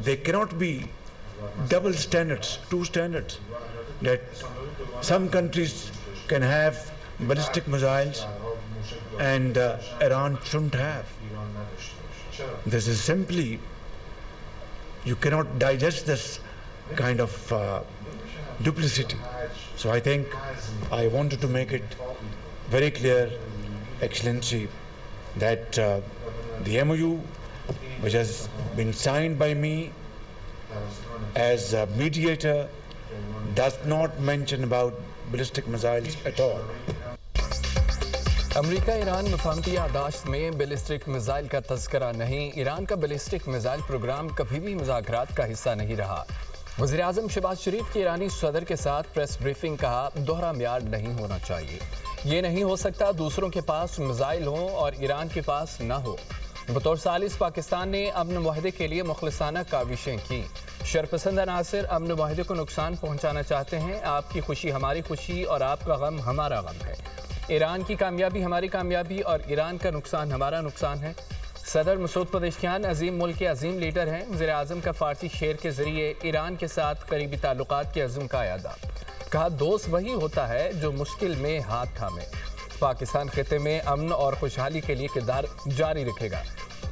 there cannot be double standards, two standards, that some countries can have ballistic missiles and Iran shouldn't have. This is simply, you cannot digest this kind of duplicity. So I think I wanted to make it very clear, Excellency, that the MOU which has been signed by me as a mediator does not mention about ballistic missiles at all. امریکہ ایران مفاہمتی یادداشت میں ballistic missile کا تذکرہ نہیں. ایران کا ballistic missile programme کبھی بھی مذاکرات کا حصہ نہیں رہا. وزیر اعظم شہباز شریف کی ایرانی صدر کے ساتھ پریس بریفنگ. کہا دوہرا معیار نہیں ہونا چاہیے. یہ نہیں ہو سکتا دوسروں کے پاس میزائل ہوں اور ایران کے پاس نہ ہو. بطور ثالث پاکستان نے امن معاہدے کے لیے مخلصانہ کاوشیں کی. شرپسند عناصر امن معاہدے کو نقصان پہنچانا چاہتے ہیں. آپ کی خوشی ہماری خوشی اور آپ کا غم ہمارا غم ہے. ایران کی کامیابی ہماری کامیابی اور ایران کا نقصان ہمارا نقصان ہے. صدر مسعود پزشکیان عظیم ملک کے عظیم لیڈر ہیں. وزیر اعظم کا فارسی شعر کے ذریعے ایران کے ساتھ قریبی تعلقات کے عزم کا اعادہ. کہا دوست وہی ہوتا ہے جو مشکل میں ہاتھ تھامے. پاکستان خطے میں امن اور خوشحالی کے لیے کردار جاری رکھے گا.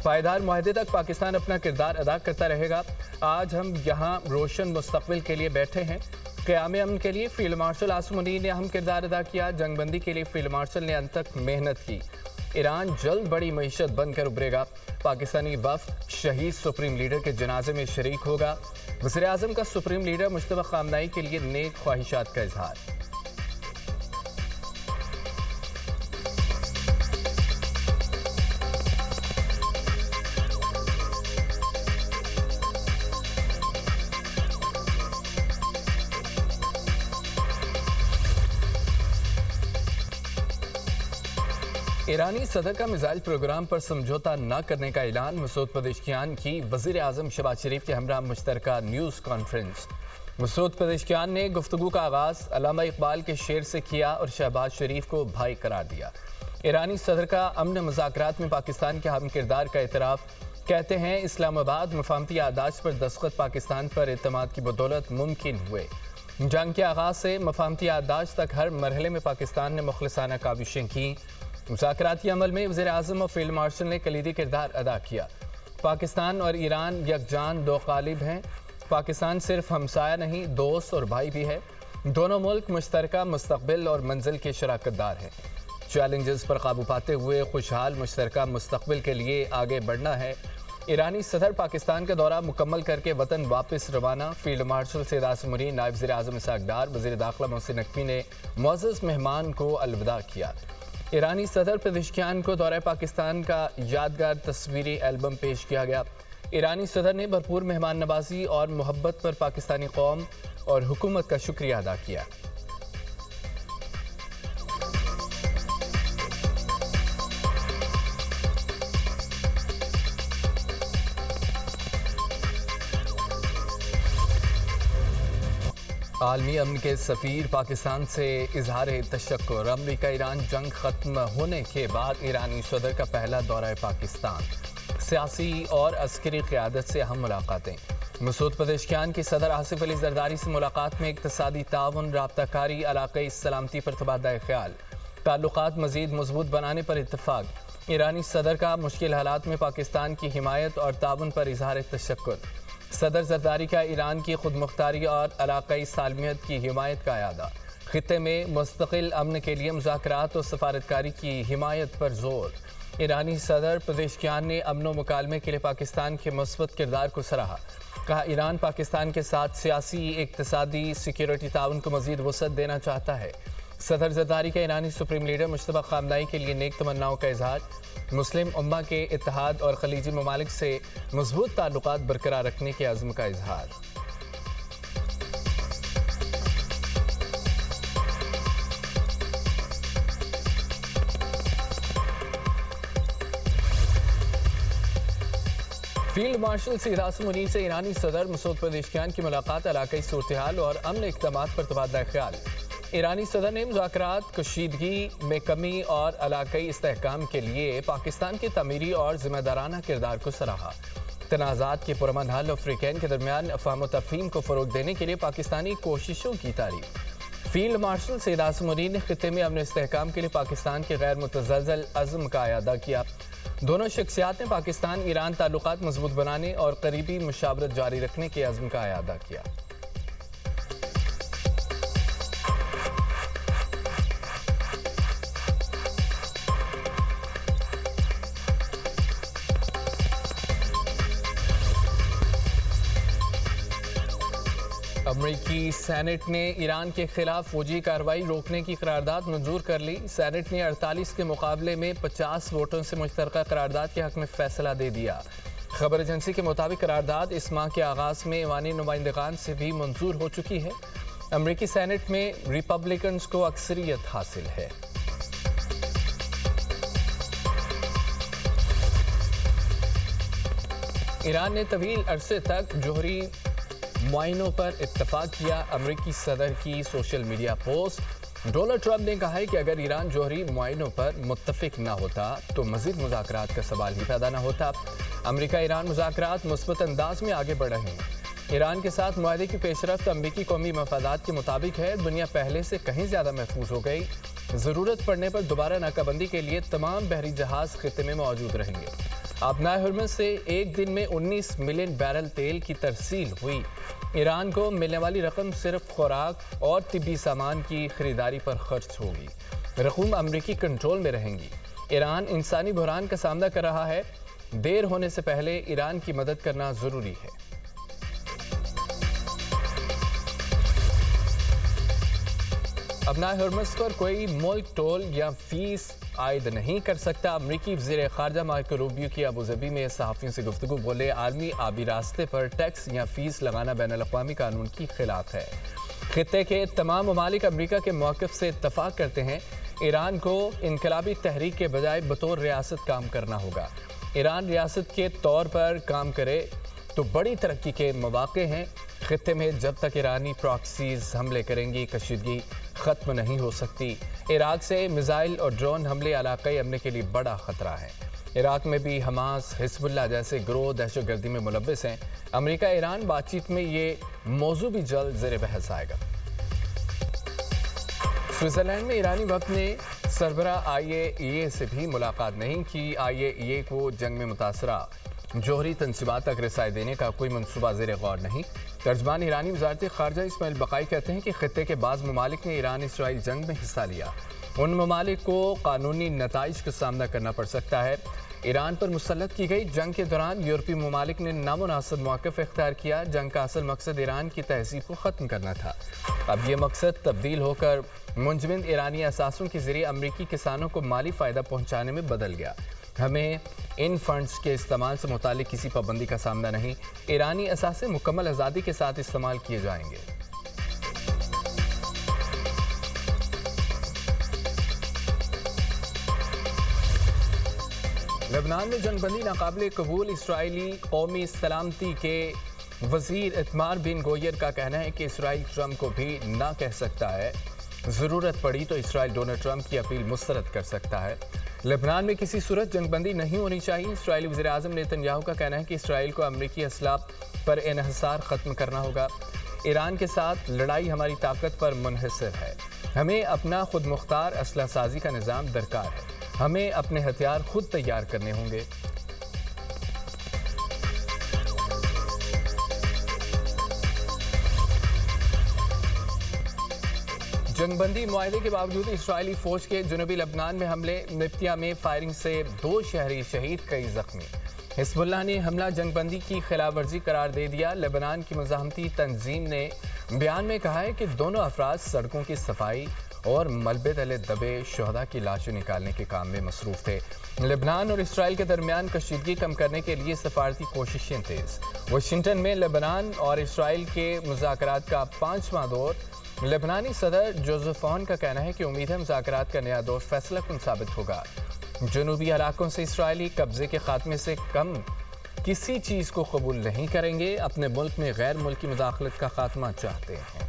پائیدار معاہدے تک پاکستان اپنا کردار ادا کرتا رہے گا. آج ہم یہاں روشن مستقبل کے لیے بیٹھے ہیں. قیام امن کے لیے فیلڈ مارشل عاصم منیر نے اہم کردار ادا کیا. جنگ بندی کے لیے فیلڈ مارشل نے انت تک محنت کی. ایران جلد بڑی معیشت بن کر ابھرے گا. پاکستانی وفد شہید سپریم لیڈر کے جنازے میں شریک ہوگا. وزیر اعظم کا سپریم لیڈر مشتبہ خامنہئی کے لیے نیک خواہشات کا اظہار. ایرانی صدر کا میزائل پروگرام پر سمجھوتا نہ کرنے کا اعلان. مسعود پزشکیان کی وزیر اعظم شہباز شریف کے ہمراہ مشترکہ نیوز کانفرنس. مسعود پزشکیان نے گفتگو کا آغاز علامہ اقبال کے شعر سے کیا اور شہباز شریف کو بھائی قرار دیا. ایرانی صدر کا امن مذاکرات میں پاکستان کے اہم کردار کا اعتراف. کہتے ہیں اسلام آباد مفاہمتی یادداشت پر دستخط پاکستان پر اعتماد کی بدولت ممکن ہوئے. جنگ کے آغاز سے مفاہمتی یادداشت تک ہر مرحلے میں پاکستان نے مخلصانہ کاوشیں کی. مذاکراتی عمل میں وزیر اعظم اور فیلڈ مارشل نے کلیدی کردار ادا کیا. پاکستان اور ایران یکجان دو قالب ہیں. پاکستان صرف ہمسایہ نہیں دوست اور بھائی بھی ہے. دونوں ملک مشترکہ مستقبل اور منزل کے شراکت دار ہیں. چیلنجز پر قابو پاتے ہوئے خوشحال مشترکہ مستقبل کے لیے آگے بڑھنا ہے. ایرانی صدر پاکستان کا دورہ مکمل کر کے وطن واپس روانہ. فیلڈ مارشل سید عاصم منیر، نائب وزیر اعظم اسحاق ڈار، وزیر داخلہ محسن نقوی نے معزز مہمان کو الوداع کیا. ایرانی صدر پزشکیان کو دورہ پاکستان کا یادگار تصویری البم پیش کیا گیا. ایرانی صدر نے بھرپور مہمان نوازی اور محبت پر پاکستانی قوم اور حکومت کا شکریہ ادا کیا. عالمی امن کے سفیر پاکستان سے اظہار تشکر. امریکہ ایران جنگ ختم ہونے کے بعد ایرانی صدر کا پہلا دورہ پاکستان. سیاسی اور عسکری قیادت سے اہم ملاقاتیں. مسعود پزشکیان کی صدر آصف علی زرداری سے ملاقات میں اقتصادی تعاون، رابطہ کاری، علاقائی سلامتی پر تبادلہ خیال. تعلقات مزید مضبوط بنانے پر اتفاق. ایرانی صدر کا مشکل حالات میں پاکستان کی حمایت اور تعاون پر اظہار تشکر. صدر زرداری کا ایران کی خود مختاری اور علاقائی سالمیت کی حمایت کا اعادہ. خطے میں مستقل امن کے لیے مذاکرات اور سفارتکاری کی حمایت پر زور. ایرانی صدر پزشکیان نے امن و مکالمے کے لیے پاکستان کے مثبت کردار کو سراہا. کہا ایران پاکستان کے ساتھ سیاسی، اقتصادی، سیکیورٹی تعاون کو مزید وسعت دینا چاہتا ہے. صدر زرداری کا ایرانی سپریم لیڈر مشتبہ خامنہئی کے لیے نیک تمناؤں کا اظہار. مسلم امہ کے اتحاد اور خلیجی ممالک سے مضبوط تعلقات برقرار رکھنے کے عزم کا اظہار. فیلڈ مارشل سید عاصم منیر سے ایرانی صدر مسعود پزشکیان کی ملاقات. علاقائی صورتحال اور امن اقدامات پر تبادلہ خیال. ایرانی صدر نے مذاکرات، کشیدگی میں کمی اور علاقائی استحکام کے لیے پاکستان کے تعمیری اور ذمہ دارانہ کردار کو سراہا. تنازعات کے پرامن حل افریقین کے درمیان افہام و تفہیم کو فروغ دینے کے لیے پاکستانی کوششوں کی تعریف۔ فیلڈ مارشل سید عاصم منیر نے خطے میں امن و استحکام کے لیے پاکستان کے غیر متزلزل عزم کا اعادہ کیا۔ دونوں شخصیات نے پاکستان ایران تعلقات مضبوط بنانے اور قریبی مشاورت جاری رکھنے کے عزم کا اعادہ کیا۔ امریکی سینٹ نے ایران کے خلاف فوجی کارروائی روکنے کی قرارداد منظور کر لی۔ سینٹ نے 48 کے مقابلے میں 50 ووٹوں سے مشترکہ قرارداد کے حق میں فیصلہ دے دیا۔ خبر ایجنسی کے مطابق قرارداد اس ماہ کے آغاز میں ایوانی نمائندگان سے بھی منظور ہو چکی ہے۔ امریکی سینٹ میں ریپبلکنز کو اکثریت حاصل ہے۔ ایران نے طویل عرصے تک جوہری معائنوں پر اتفاق کیا۔ امریکی صدر کی social media post. Donald Trump نے کہا ہے کہ اگر ایران جوہری معائنوں پر متفق نہ ہوتا تو مزید مذاکرات کا سوال ہی پیدا نہ ہوتا۔ امریکہ ایران مذاکرات مثبت انداز میں آگے بڑھ رہے ہیں۔ ایران کے ساتھ معاہدے کی پیش رفت امریکی قومی مفادات کے مطابق ہے۔ دنیا پہلے سے کہیں زیادہ محفوظ ہو گئی۔ ضرورت پڑنے پر دوبارہ ناکہ بندی کے لیے تمام بحری جہاز خطے میں موجود رہیں گے۔ آبنائے ہرمز سے ایک دن میں 19 ملین بیرل تیل کی ترسیل ہوئی۔ ایران کو ملنے والی رقم صرف خوراک اور طبی سامان کی خریداری پر خرچ ہوگی۔ رقوم امریکی کنٹرول میں رہیں گی۔ ایران انسانی بحران کا سامنا کر رہا ہے۔ دیر ہونے سے پہلے ایران کی مدد کرنا ضروری ہے۔ ابنائے ہرمز پر کوئی ملک ٹول یا فیس عائد نہیں کر سکتا۔ امریکی وزیر خارجہ مارکو روبیو کی ابوظہبی میں صحافیوں سے گفتگو بولے عالمی آبی راستے پر ٹیکس یا فیس لگانا بین الاقوامی قانون کی خلاف ہے۔ خطے کے تمام ممالک امریکہ کے موقف سے اتفاق کرتے ہیں۔ ایران کو انقلابی تحریک کے بجائے بطور ریاست کام کرنا ہوگا۔ ایران ریاست کے طور پر کام کرے تو بڑی ترقی کے مواقع ہیں۔ خطے میں جب تک ایرانی پراکسیز حملے کریں گی کشیدگی ختم نہیں ہو سکتی۔ عراق سے میزائل اور ڈرون حملے علاقائی امن کے لیے بڑا خطرہ ہے۔ عراق میں بھی حماس، حزب اللہ جیسے گروہ دہشت گردی میں ملوث ہیں۔ امریکہ ایران بات چیت میں یہ موضوع بھی جلد زیر بحث آئے گا۔ سوئٹزرلینڈ میں ایرانی وفد نے سربراہ IAEA سے بھی ملاقات نہیں کی۔ IAEA کو جنگ میں متاثرہ جوہری تنصیبات تک رسائی دینے کا کوئی منصوبہ زیر غور نہیں۔ ترجمان ایرانی وزارت خارجہ اسماعیل بقائی کہتے ہیں کہ خطے کے بعض ممالک نے ایران اسرائیل جنگ میں حصہ لیا۔ ان ممالک کو قانونی نتائج کا سامنا کرنا پڑ سکتا ہے۔ ایران پر مسلط کی گئی جنگ کے دوران یورپی ممالک نے نامناسب موقف اختیار کیا۔ جنگ کا اصل مقصد ایران کی تہذیب کو ختم کرنا تھا۔ اب یہ مقصد تبدیل ہو کر منجمد ایرانی اثاثوں کے ذریعے امریکی کسانوں کو مالی فائدہ پہنچانے میں بدل گیا۔ ہمیں ان فنڈز کے استعمال سے متعلق کسی پابندی کا سامنا نہیں۔ ایرانی اثاثے مکمل آزادی کے ساتھ استعمال کیے جائیں گے۔ لبنان میں جنگ بندی ناقابل قبول۔ اسرائیلی قومی سلامتی کے وزیر اتمار بن گویر کا کہنا ہے کہ اسرائیل ٹرمپ کو بھی نہ کہہ سکتا ہے۔ ضرورت پڑی تو اسرائیل ڈونلڈ ٹرمپ کی اپیل مسترد کر سکتا ہے۔ لبنان میں کسی صورت جنگ بندی نہیں ہونی چاہیے۔ اسرائیلی وزیر اعظم نیتن یاہو کا کہنا ہے کہ اسرائیل کو امریکی اسلحہ پر انحصار ختم کرنا ہوگا۔ ایران کے ساتھ لڑائی ہماری طاقت پر منحصر ہے۔ ہمیں اپنا خود مختار اسلحہ سازی کا نظام درکار ہے۔ ہمیں اپنے ہتھیار خود تیار کرنے ہوں گے۔ جنگ بندی معاہدے کے باوجود اسرائیلی فوج کے جنوبی لبنان میں حملے۔ نبتیہ میں فائرنگ سے 2 شہری شہید، کئی زخمی۔ حزب اللہ نے حملہ جنگ بندی کی خلاف ورزی قرار دے دیا۔ لبنان کی مزاحمتی تنظیم نے بیان میں کہا ہے کہ دونوں افراد سڑکوں کی صفائی اور ملبے تلے دبے شہداء کی لاشیں نکالنے کے کام میں مصروف تھے۔ لبنان اور اسرائیل کے درمیان کشیدگی کم کرنے کے لیے سفارتی کوششیں تیز۔ واشنگٹن میں لبنان اور اسرائیل کے مذاکرات کا 5واں دور۔ لبنانی صدر جوزف اون کا کہنا ہے کہ امید ہے مذاکرات کا نیا دور فیصلہ کن ثابت ہوگا۔ جنوبی علاقوں سے اسرائیلی قبضے کے خاتمے سے کم کسی چیز کو قبول نہیں کریں گے۔ اپنے ملک میں غیر ملکی مداخلت کا خاتمہ چاہتے ہیں۔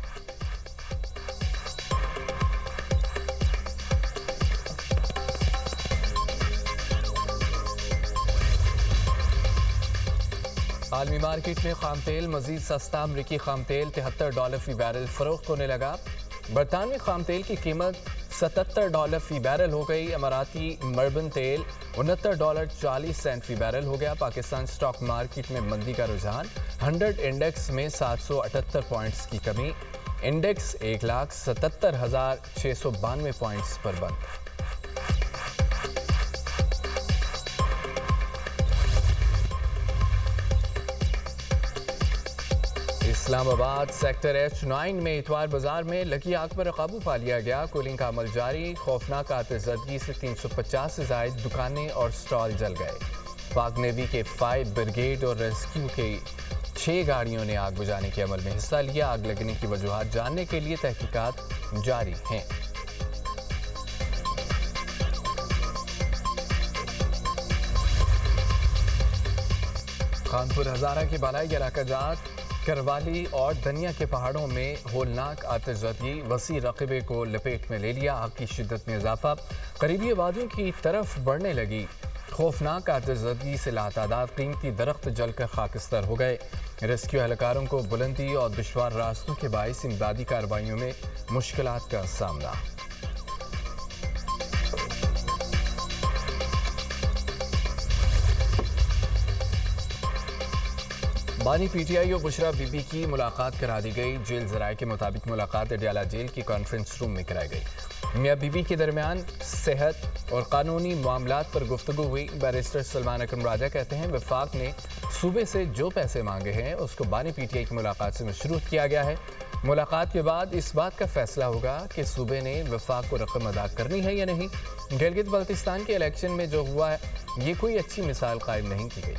عالمی مارکیٹ میں خام تیل مزید سستا، امریکی خام تیل $73 فی بیرل فروخت ہونے لگا۔ برطانوی خام تیل کی قیمت $77 فی بیرل ہو گئی۔ اماراتی مربن تیل $69.40 فی بیرل ہو گیا۔ پاکستان سٹاک مارکیٹ میں مندی کا رجحان، 100 انڈیکس میں 778 پوائنٹس کی کمی، انڈیکس 1,77,692 پوائنٹس پر بند۔ اسلام آباد سیکٹر H9 میں اتوار بازار میں لگی آگ پر قابو پا لیا گیا۔ کولنگ کا عمل جاری، خوفناک آتش زدگی سے 350 سے زائد دکانیں اور سٹال جل گئے۔ پاک نیوی کے فائر بریگیڈ اور ریسکیو کی 6 گاڑیوں نے آگ بجھانے کے عمل میں حصہ لیا۔ آگ لگنے کی وجوہات جاننے کے لیے تحقیقات جاری ہیں۔ خانپور ہزارہ کے بالائی علاقہ جات کروالی اور دنیا کے پہاڑوں میں ہولناک آتش زدگی وسیع رقبے کو لپیٹ میں لے لیا۔ آگ کی شدت میں اضافہ قریبی آبادیوں کی طرف بڑھنے لگی۔ خوفناک آتش زدگی سے لاتعداد قیمتی درخت جل کر خاکستر ہو گئے۔ ریسکیو اہلکاروں کو بلندی اور دشوار راستوں کے باعث امدادی کارروائیوں میں مشکلات کا سامنا۔ بانی پی ٹی آئی اور بشرا بی بی کی ملاقات کرا دی گئی۔ جیل ذرائع کے مطابق ملاقات اڈیالہ جیل کی کانفرنس روم میں کرائی گئی۔ میاں بی بی کے درمیان صحت اور قانونی معاملات پر گفتگو ہوئی۔ بیرسٹر سلمان اکرم راجہ کہتے ہیں وفاق نے صوبے سے جو پیسے مانگے ہیں اس کو بانی پی ٹی آئی کی ملاقات سے مشروط کیا گیا ہے۔ ملاقات کے بعد اس بات کا فیصلہ ہوگا کہ صوبے نے وفاق کو رقم ادا کرنی ہے یا نہیں۔ گلگت بلتستان کے الیکشن میں جو ہوا ہے یہ کوئی اچھی مثال قائم نہیں کی گئی۔